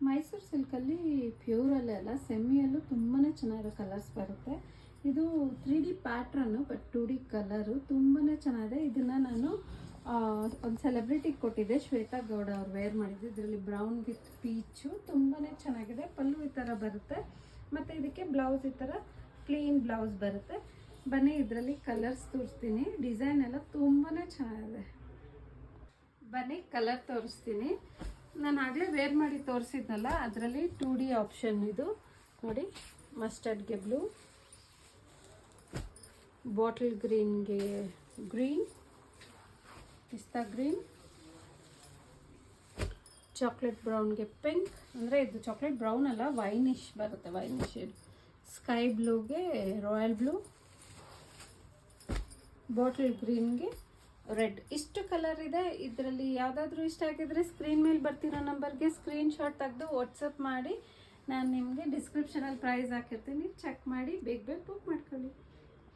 ಮೈಸೂರು ಸಿಲ್ಕಲ್ಲಿ ಪ್ಯೂರಲ್ಲೇ ಅಲ್ಲ ಸೆಮಿಯಲ್ಲೂ ತುಂಬಾ ಚೆನ್ನಾಗಿರೋ ಕಲರ್ಸ್ ಬರುತ್ತೆ. ಇದು 3D pattern but 2D colour ತುಂಬಾ ಚೆನ್ನಾಗಿದೆ. ಇದನ್ನು ನಾನು ಒಂದು ಸೆಲೆಬ್ರಿಟಿಗೆ ಕೊಟ್ಟಿದ್ದೆ, ಶ್ವೇತಾ ಗೌಡ ಅವ್ರು ವೇರ್ ಮಾಡಿದ್ದು. ಇದರಲ್ಲಿ ಬ್ರೌನ್ ವಿತ್ ಪೀಚು ತುಂಬಾ ಚೆನ್ನಾಗಿದೆ. ಪಲ್ಲು ಈ ಥರ ಬರುತ್ತೆ ಮತ್ತು ಇದಕ್ಕೆ ಬ್ಲೌಸ್ ಈ ಥರ ಪ್ಲೇನ್ ಬ್ಲೌಸ್ ಬರುತ್ತೆ. ಬನ್ನಿ ಇದರಲ್ಲಿ ಕಲರ್ಸ್ ತೋರಿಸ್ತೀನಿ. ಡಿಸೈನ್ ಎಲ್ಲ ತುಂಬಾ ಚೆನ್ನಾಗಿದೆ. ಬನ್ನಿ ಕಲರ್ ತೋರಿಸ್ತೀನಿ. ನಾನು ಆಗಲೇ ವೇರ್ ಮಾಡಿ ತೋರಿಸಿದ್ನಲ್ಲ, ಅದರಲ್ಲಿ 2D ಆಪ್ಷನ್ ಇದು ನೋಡಿ. ಮಸ್ಟರ್ಡ್ಗೆ ಬ್ಲೂ, ಬಾಟಲ್ ಗ್ರೀನ್ಗೆ ಗ್ರೀನ್, ಪಿಸ್ತಾ ಗ್ರೀನ್, ಚಾಕ್ಲೇಟ್ ಬ್ರೌನ್ಗೆ ಪಿಂಕ್, ಅಂದರೆ ಇದು ಚಾಕ್ಲೇಟ್ ಬ್ರೌನ್ ಅಲ್ಲ, ವೈನಿಶ್ ಬರುತ್ತೆ, ವೈನಿಶ್ ಶೇಡ್. ಸ್ಕೈ ಬ್ಲೂಗೆ ರಾಯಲ್ ಬ್ಲೂ, ಬಾಟಲ್ ಗ್ರೀನ್ಗೆ ರೆಡ್. ಇಷ್ಟು ಕಲರ್ ಇದೆ. ಇದರಲ್ಲಿ ಯಾವುದಾದ್ರೂ ಇಷ್ಟ ಆಗಿದ್ರೆ ಸ್ಕ್ರೀನ್ ಮೇಲೆ ಬರ್ತಿರೋ ನಂಬರ್ಗೆ ಸ್ಕ್ರೀನ್ಶಾಟ್ ತೆಗೆದು ವಾಟ್ಸಪ್ ಮಾಡಿ. ನಾನು ನಿಮಗೆ ಡಿಸ್ಕ್ರಿಪ್ಷನಲ್ಲಿ ಪ್ರೈಸ್ ಹಾಕಿರ್ತೀನಿ, ಚೆಕ್ ಮಾಡಿ ಬೇಗ ಬೇಗ ಬುಕ್ ಮಾಡ್ಕೊಳ್ಳಿ.